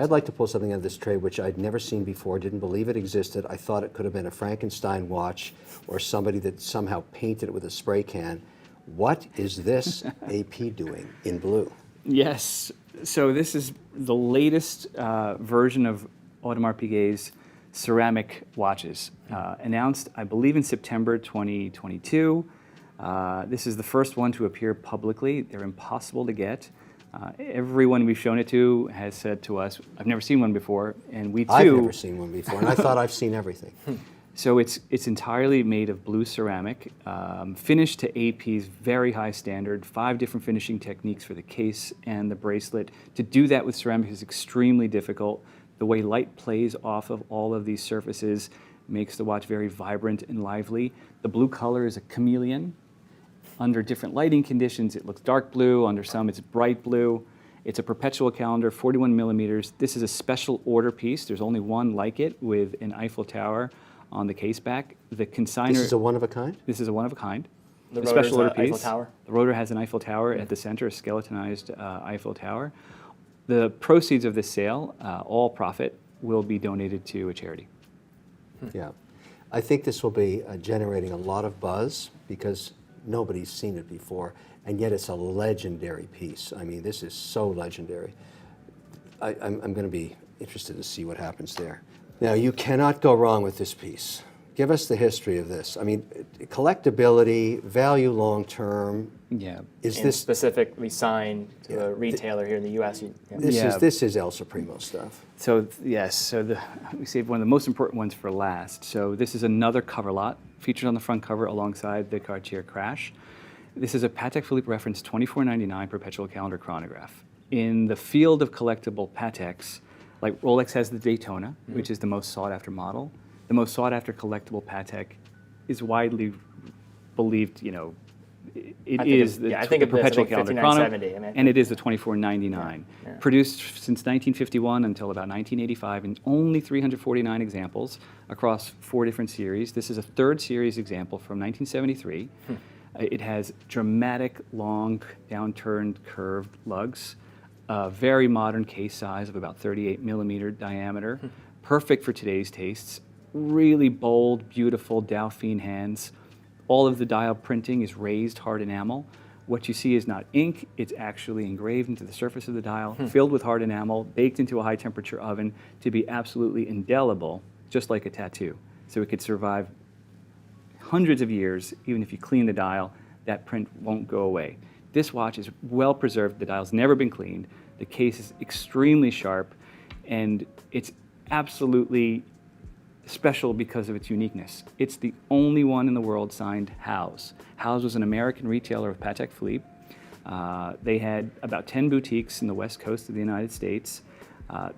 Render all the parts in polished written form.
I'd like to pull something out of this tray which I'd never seen before, didn't believe it existed. I thought it could have been a Frankenstein watch or somebody that somehow painted it with a spray can. What is this AP doing in blue? Yes, so this is the latest version of Audemars Piguet's ceramic watches, announced, I believe, in September 2022. This is the first one to appear publicly. They're impossible to get. Everyone we've shown it to has said to us, I've never seen one before, and we too... I've never seen one before, and I thought I've seen everything. So it's entirely made of blue ceramic, finished to AP's very high standard, 5 different finishing techniques for the case and the bracelet. To do that with ceramic is extremely difficult. The way light plays off of all of these surfaces makes the watch very vibrant and lively. The blue color is a chameleon. Under different lighting conditions, it looks dark blue. Under some, it's bright blue. It's a perpetual calendar, 41 millimeters. This is a special order piece. There's only one like it with an Eiffel Tower on the case back. The consignor... This is a one-of-a-kind? This is a one-of-a-kind. The special order piece. Eiffel Tower? The rotor has an Eiffel Tower at the center, a skeletonized Eiffel Tower. The proceeds of this sale, all profit, will be donated to a charity. Yeah. I think this will be generating a lot of buzz because nobody's seen it before, and yet it's a legendary piece. I mean, this is so legendary. I'm going to be interested to see what happens there. Now, you cannot go wrong with this piece. Give us the history of this. I mean, collectability, value long-term. Yeah. Is this specifically signed to a retailer here in the U.S.? This is El Supremo stuff. So yes, so we saved one of the most important ones for last. So this is another cover lot featured on the front cover alongside the Cartier Crash. This is a Patek Philippe reference 2499 perpetual calendar chronograph. In the field of collectible Pateks, like Rolex has the Daytona, which is the most sought after model. The most sought after collectible Patek is widely believed, it is the perpetual calendar chronograph, and it is the 2499. Yeah. Produced since 1951 until about 1985 in only 349 examples across 4 different series. This is a 3rd series example from 1973. It has dramatic, long, downturned, curved lugs, a very modern case size of about 38 millimeter diameter, perfect for today's tastes, really bold, beautiful Dauphine hands. All of the dial printing is raised hard enamel. What you see is not ink, it's actually engraved into the surface of the dial, filled with hard enamel, baked into a high temperature oven to be absolutely indelible, just like a tattoo. So it could survive hundreds of years, even if you clean the dial, that print won't go away. This watch is well preserved, the dial's never been cleaned, the case is extremely sharp, and it's absolutely special because of its uniqueness. It's the only one in the world signed House. House was an American retailer of Patek Philippe. They had about 10 boutiques in the west coast of the United States.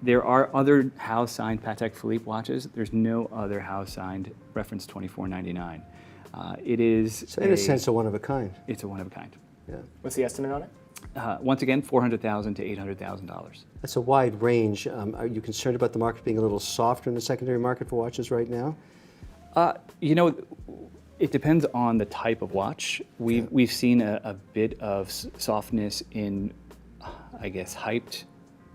There are other House signed Patek Philippe watches. There's no other House signed reference 2499. It is, so in a sense, a one-of-a-kind. It's a one-of-a-kind. Yeah. What's the estimate on it? Once again, $400,000 to $800,000. That's a wide range. Are you concerned about the market being a little softer in the secondary market for watches right now? It depends on the type of watch. We've seen a bit of softness in, I guess, hyped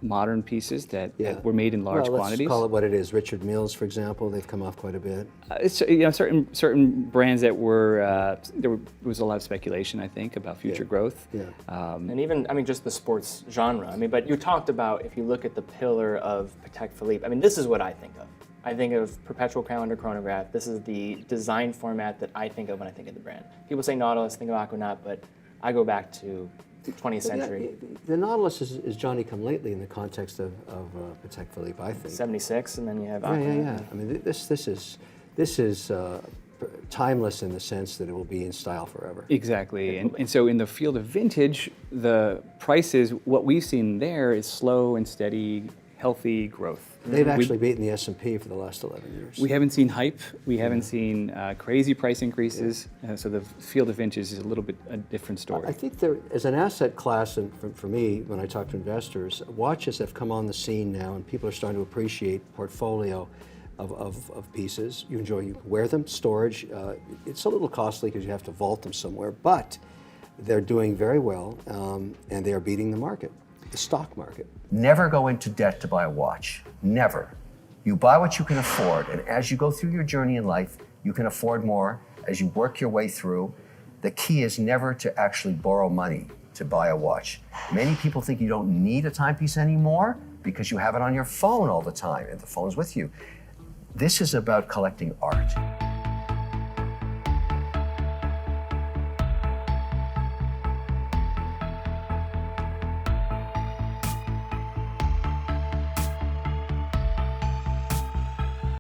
modern pieces that were made in large quantities. Let's call it what it is. Richard Milles, for example, they've come off quite a bit. Certain brands that were there was a lot of speculation, I think, about future growth. Yeah. And even, just the sports genre. But you talked about, if you look at the pillar of Patek Philippe, this is what I think of. I think of perpetual calendar chronograph. This is the design format that I think of when I think of the brand. People say Nautilus, think of Aquanaut, but I go back to 20th century. The Nautilus is Johnny come lately in the context of Patek Philippe, I think. 76, and then you have Aquanaut. This is timeless in the sense that it will be in style forever. Exactly, and so in the field of vintage, the prices, what we've seen there is slow and steady, healthy growth. They've actually beaten the S&P for the last 11 years. We haven't seen hype. We haven't seen crazy price increases. So the field of vintage is a little bit a different story. I think there, as an asset class, and for me, when I talk to investors, watches have come on the scene now, and people are starting to appreciate portfolio of pieces. You wear them, storage. It's a little costly because you have to vault them somewhere, but they're doing very well, and they are beating the market. The stock market. Never go into debt to buy a watch. Never. You buy what you can afford, and as you go through your journey in life, you can afford more as you work your way through. The key is never to actually borrow money to buy a watch. Many people think you don't need a timepiece anymore because you have it on your phone all the time and the phone's with you. This is about collecting art.